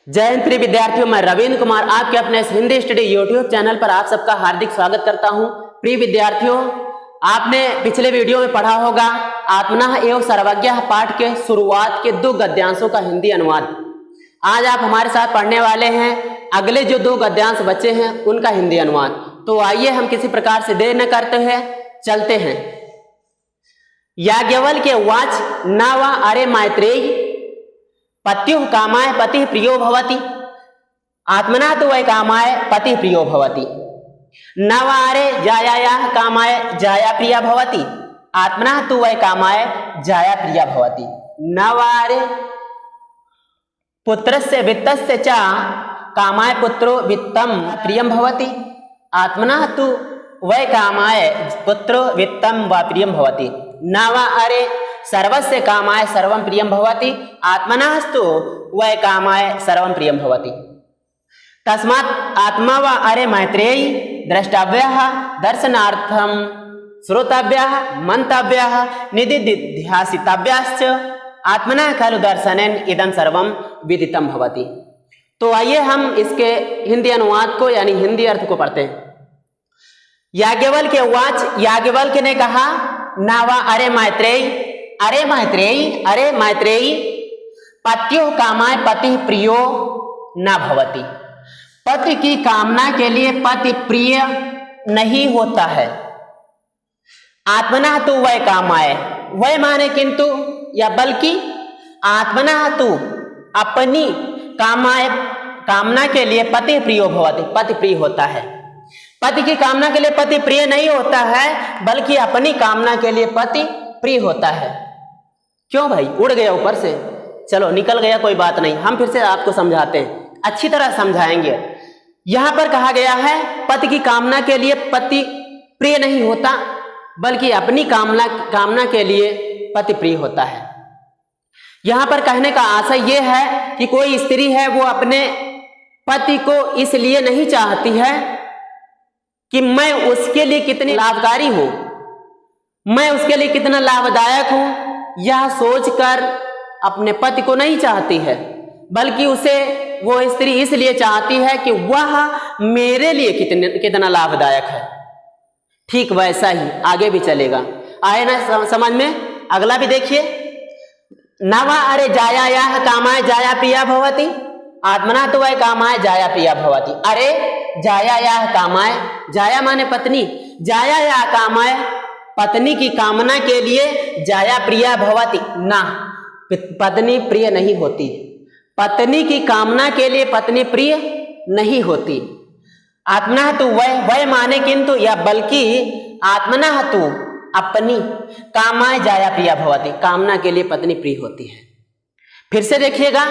जय हिंद प्रिय विद्यार्थियों, मैं रविंद्र कुमार आपके अपने इस हिंदी स्टडी यूट्यूब चैनल पर आप सबका हार्दिक स्वागत करता हूं। प्रिय विद्यार्थियों, आपने पिछले वीडियो में पढ़ा होगा आत्मनः एवं सर्वज्ञः पाठ के शुरुआत के 2 गद्यांशों का हिंदी अनुवाद। आज आप हमारे साथ पढ़ने वाले हैं अगले जो 2 गद्यांश बचे हैं उनका हिंदी अनुवाद। तो आइए हम किसी प्रकार से देर न करते हुए चलते हैं। याज्ञवल्क्य उवाच न वा अरे मैत्रेयी पत्युः कामाय पतिः प्रियो भवति आत्मना तु वै कामाय पतिः प्रियो भवति न वा अरे जायायाः कामाय जाया प्रिया भवति आत्मना तु वै कामाय जाया प्रिया भवति न वा अरे पुत्रस्य वित्तस्य च कामाय पुत्रो वित्तं प्रियं भवति आत्मना तु वै कामाय पुत्रो वित्तं वा प्रियं भवति न वा अरे सर्वस्य कामाय सर्वं प्रियं भवति आत्मनस्तु वै कामाय सर्वं प्रियं भवति तस्मात् आत्मा वा अरे मैत्रेयी द्रष्टव्यः दर्शनार्थं श्रोतव्यः मंतव्यः निदिध्यासितव्यश्च आत्मना खलु दर्शनेन इदं सर्वं विदितं भवति। तो आइए हम इसके हिंदी अनुवाद को यानी हिंदी अर्थ को पढ़ते हैं। याज्ञवल्क्य उवाच, याज्ञवल्क्य ने कहा न वा अरे मैत्रेयी, अरे मैत्रेयी, अरे मैत्रेयी पत्युः कामाय पतिः प्रियो न भवति। पति की कामना के लिए पति प्रिय नहीं होता है। आत्मना तु वै कामाय, वै माने किंतु या बल्कि, आत्मना तु अपनी कामना के लिए पति प्रियो भवति, पति प्रिय होता है। पति की कामना के लिए पति प्रिय नहीं होता है बल्कि अपनी कामना के लिए पति प्रिय होता है। क्यों भाई, उड़ गया ऊपर से, चलो निकल गया, कोई बात नहीं, हम फिर से आपको समझाते हैं, अच्छी तरह समझाएंगे। यहां पर कहा गया है पति की कामना के लिए पति प्रिय नहीं होता बल्कि अपनी कामना के लिए पति प्रिय होता है। यहां पर कहने का आशय यह है कि कोई स्त्री है वो अपने पति को इसलिए नहीं चाहती है कि मैं उसके लिए कितनी लाभकारी हूं, मैं उसके लिए कितना लाभदायक हूं, यह सोचकर अपने पति को नहीं चाहती है बल्कि उसे वो स्त्री इसलिए चाहती है कि वह मेरे लिए कितना लाभदायक है। ठीक वैसा ही आगे भी चलेगा, आए ना समझ में। अगला भी देखिए, न वा अरे जायायाः कामाय जाया प्रिया भवति आत्मना तु वै कामाय जाया प्रिया भवति। अरे जायायाः कामाय, जाया माने पत्नी, जायायाः कामाय पत्नी की कामना के लिए जाया प्रिया भवति, ना पत्नी प्रिय नहीं होती। पत्नी की कामना के लिए पत्नी प्रिय नहीं होती। आत्मना तु वै माने किंतु या बल्कि, आत्मना तु अपनी कामाय जाया प्रिया भवति, कामना के लिए पत्नी प्रिय होती है। फिर से देखिएगा,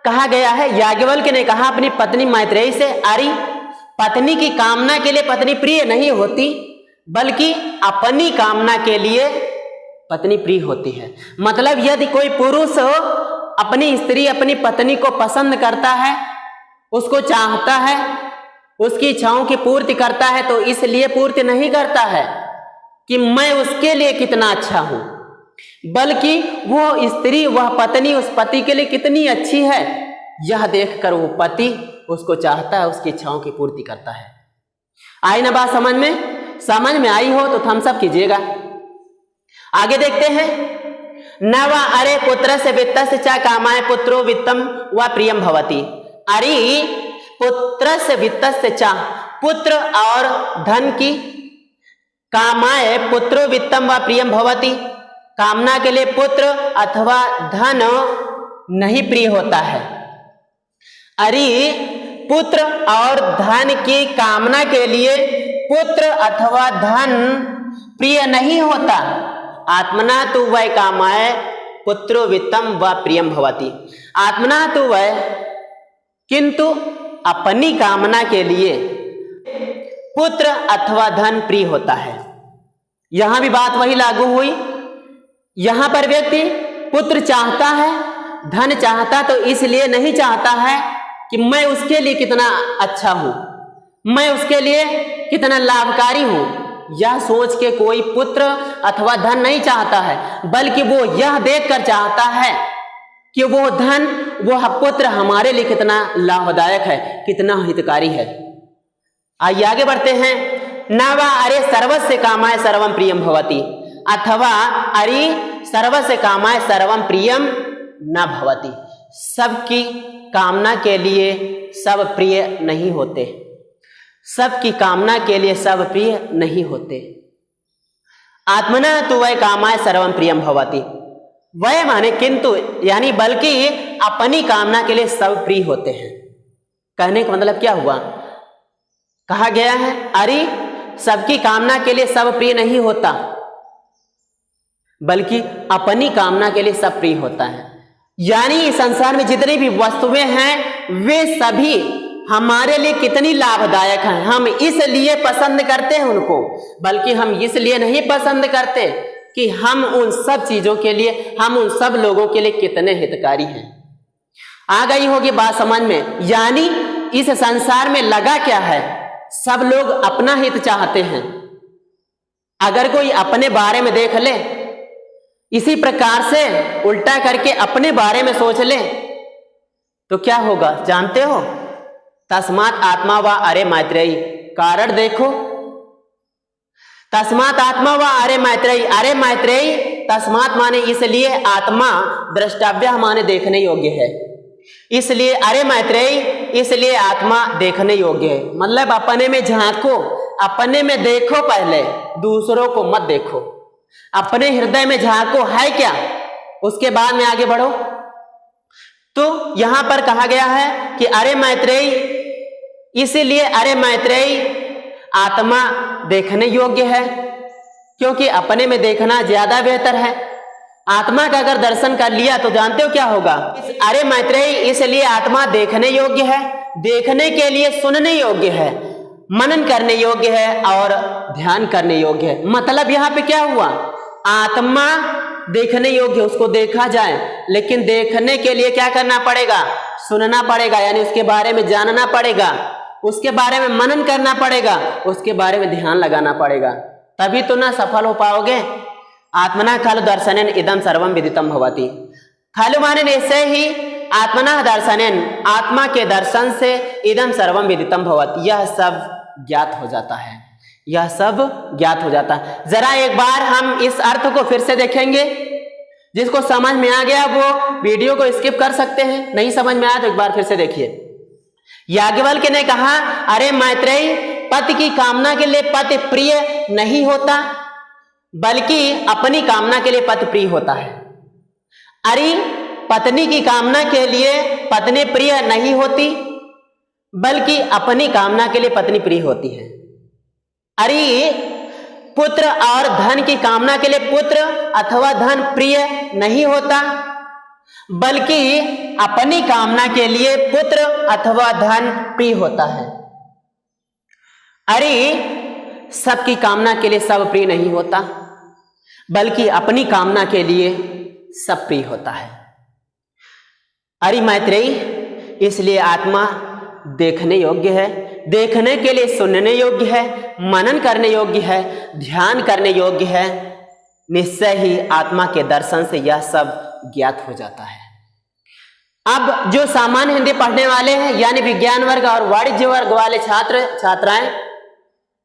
कहा गया है याज्ञवल्क्य ने कहा अपनी पत्नी मैत्रेयी से, अरे पत्नी की कामना के लिए पत्नी प्रिय नहीं होती बल्कि अपनी कामना के लिए पत्नी प्रिय होती है। मतलब यदि कोई पुरुष अपनी स्त्री अपनी पत्नी को पसंद करता है, उसको चाहता है, उसकी इच्छाओं की पूर्ति करता है, तो इसलिए पूर्ति नहीं करता है कि मैं उसके लिए कितना अच्छा हूं, बल्कि वो स्त्री, वह पत्नी उस पति के लिए कितनी अच्छी है यह देखकर वो पति उसको चाहता है, उसकी इच्छाओं की पूर्ति करता है। आई ना बात समझ में? समझ में आई हो तो थम्स अप कीजिएगा। आगे देखते हैं, न वा अरे पुत्रस्य वित्तस्य च कामाय पुत्रो वित्तं वा प्रियं भवति। अरे पुत्रस्य वित्तस्य च, पुत्र और धन की, कामाय पुत्रो वित्तं वा प्रियं भवति, कामना के लिए पुत्र अथवा धन नहीं प्रिय होता है। अरे पुत्र और धन की कामना के लिए पुत्र अथवा धन प्रिय नहीं होता। आत्मना तु वै कामाय पुत्रो वित्तं वा प्रियं भवति। आत्मना तु वै, किंतु अपनी कामना के लिए पुत्र अथवा धन प्रिय होता है। यहां भी बात वही लागू हुई। यहां पर व्यक्ति पुत्र चाहता है, धन चाहता तो इसलिए नहीं चाहता है कि मैं उसके लिए कितना अच्छा हूं, मैं उसके लिए कितना लाभकारी हूं, यह सोच के कोई पुत्र अथवा धन नहीं चाहता है बल्कि वो यह देखकर चाहता है कि वो धन, वो पुत्र हमारे लिए कितना लाभदायक है, कितना हितकारी है। आइए आगे बढ़ते हैं। न वा अरे सर्वस्य कामाय सर्वम प्रियम भवति, अथवा अरे सर्वस्य कामाय सर्वम प्रियम न भवति। सबकी कामना के लिए सब प्रिय नहीं होते, सबकी कामना के लिए सब प्रिय नहीं होते। आत्मना तु वै कामाय सर्वम प्रियम भवति, वह माने किंतु, यानी बल्कि अपनी कामना के लिए सब प्रिय होते हैं। कहने का मतलब क्या हुआ? कहा गया है अरे सबकी कामना के लिए सब प्रिय नहीं होता, बल्कि अपनी कामना के लिए सब प्रिय होता है। यानी इस संसार में जितनी भी वस्तुएं हैं वे सभी हमारे लिए कितनी लाभदायक हैं, हम इसलिए पसंद करते हैं उनको, बल्कि हम इसलिए नहीं पसंद करते कि हम उन सब चीजों के लिए, हम उन सब लोगों के लिए कितने हितकारी हैं। आ गई होगी बात समझ में। यानी इस संसार में लगा क्या है, सब लोग अपना हित चाहते हैं। अगर कोई अपने बारे में देख ले, इसी प्रकार से उल्टा करके अपने बारे में सोच ले, तो क्या होगा जानते हो? तस्मात् आत्मा वा अरे मैत्रेयी, कारण देखो, तस्मात् आत्मा वा अरे मैत्रेयी, अरे मैत्रेयी तस्मात् माने इसलिए, आत्मा द्रष्टव्य माने देखने योग्य है, इसलिए अरे मैत्रेयी इसलिए आत्मा देखने योग्य है। मतलब अपने में झांको, अपने में देखो, पहले दूसरों को मत देखो, अपने हृदय में झांको है क्या, उसके बाद में आगे बढ़ो। तो यहां पर कहा गया है कि अरे मैत्रेयी, इसीलिए अरे मैत्रेयी आत्मा देखने योग्य है, क्योंकि अपने में देखना ज्यादा बेहतर है। आत्मा का अगर दर्शन कर लिया तो जानते हो क्या होगा? अरे मैत्रेयी इसलिए आत्मा देखने योग्य है, देखने के लिए सुनने योग्य है, मनन करने योग्य है और ध्यान करने योग्य है। मतलब यहाँ पे क्या हुआ? आत्मा देखने योग्य, उसको देखा जाए, लेकिन देखने के लिए क्या करना पड़ेगा? सुनना पड़ेगा, यानी उसके बारे में जानना पड़ेगा, उसके बारे में मनन करना पड़ेगा, उसके बारे में ध्यान लगाना पड़ेगा, तभी तो ना सफल हो पाओगे। आत्मना खलु दर्शनेन इदम सर्वम विदितम भवति। खलु माने निश्चय ही, आत्मना दर्शनेन आत्मा के दर्शन से इदम सर्वम विदितम भवति, यह सब ज्ञात हो जाता है, यह सब ज्ञात हो जाता है। जरा एक बार हम इस अर्थ को फिर से देखेंगे। जिसको समझ में आ गया वो वीडियो को स्किप कर सकते हैं, नहीं समझ में आया तो एक बार फिर से देखिए। याज्ञवल्क्य ने कहा अरे मैत्रेयी, पति की कामना के लिए पति प्रिय नहीं होता, बल्कि अपनी कामना के लिए पति प्रिय होता है। अरे पत्नी की कामना के लिए पत्नी प्रिय नहीं होती, बल्कि अपनी कामना के लिए पत्नी प्रिय होती है। अरे पुत्र और धन की कामना के लिए पुत्र अथवा धन प्रिय नहीं होता, बल्कि अपनी कामना के लिए पुत्र अथवा धन प्रिय होता है। अरे सबकी कामना के लिए सब प्रिय नहीं होता, बल्कि अपनी कामना के लिए सब प्रिय होता है। अरे मैत्रेयी इसलिए आत्मा देखने योग्य है, देखने के लिए सुनने योग्य है, मनन करने योग्य है, ध्यान करने योग्य है। निश्चय ही आत्मा के दर्शन से यह सब ज्ञात हो जाता है। अब जो सामान्य हिंदी पढ़ने वाले हैं, यानी विज्ञान वर्ग और वाणिज्य वर्ग वाले छात्र छात्राएं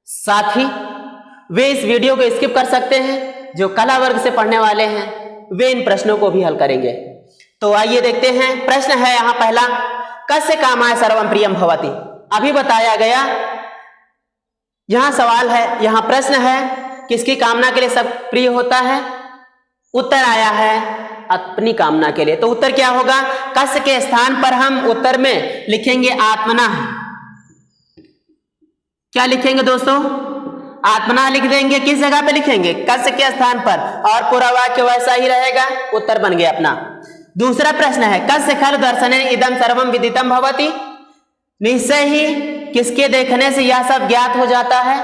साथी, वे इस वीडियो को स्किप कर सकते हैं। जो कला वर्ग से पढ़ने वाले हैं वे इन प्रश्नों को भी हल करेंगे। तो आइए देखते हैं। प्रश्न है यहाँ पहला, कस्य कामाय सर्वम प्रियम भवति। अभी बताया गया, यहां सवाल है, यहां प्रश्न है, किसकी कामना के लिए सब प्रिय होता है? उत्तर आया है अपनी कामना के लिए। तो उत्तर क्या होगा? कस्य के स्थान पर हम उत्तर में लिखेंगे आत्मना। क्या लिखेंगे दोस्तों? आत्मना लिख देंगे। किस जगह पे लिखेंगे? कस्य के स्थान पर, और पूरा वाक्य वैसा ही रहेगा। उत्तर बन गया अपना। दूसरा प्रश्न है, कस्य खलु दर्शनेन इदम सर्वम विदितम भवति। निश्चय ही किसके देखने से यह सब ज्ञात हो जाता है?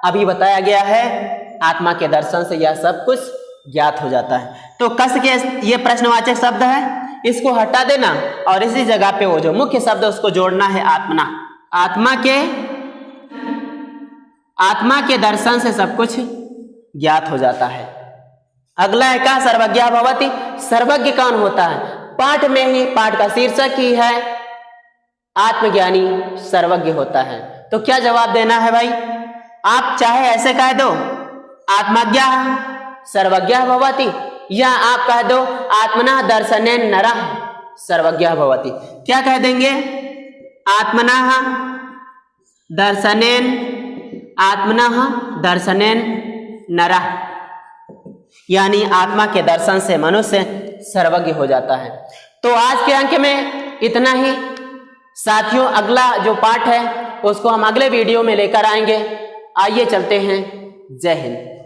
अभी बताया गया है आत्मा के दर्शन से यह सब कुछ ज्ञात हो जाता है। तो कस्य के ये प्रश्नवाचक शब्द है, इसको हटा देना और इसी जगह पे वो जो मुख्य शब्द उसको जोड़ना है आत्मना। आत्मा के दर्शन से सब कुछ ज्ञात हो जाता है। अगला है का सर्वज्ञ भवति। सर्वज्ञ कौन होता है? पाठ में ही, पाठ का शीर्षक ही है आत्मज्ञानी सर्वज्ञ होता है। तो क्या जवाब देना है भाई? आप चाहे ऐसे कह दो आत्मज्ञ सर्वज्ञ भवति, या आप कह दो आत्मना दर्शनेन नरः सर्वज्ञ भवति। क्या कह देंगे? आत्मना दर्शनेन नरः, यानी आत्मा के दर्शन से मनुष्य सर्वज्ञ हो जाता है। तो आज के अंक में इतना ही साथियों। अगला जो पाठ है उसको हम अगले वीडियो में लेकर आएंगे। आइए चलते हैं। जय हिंद।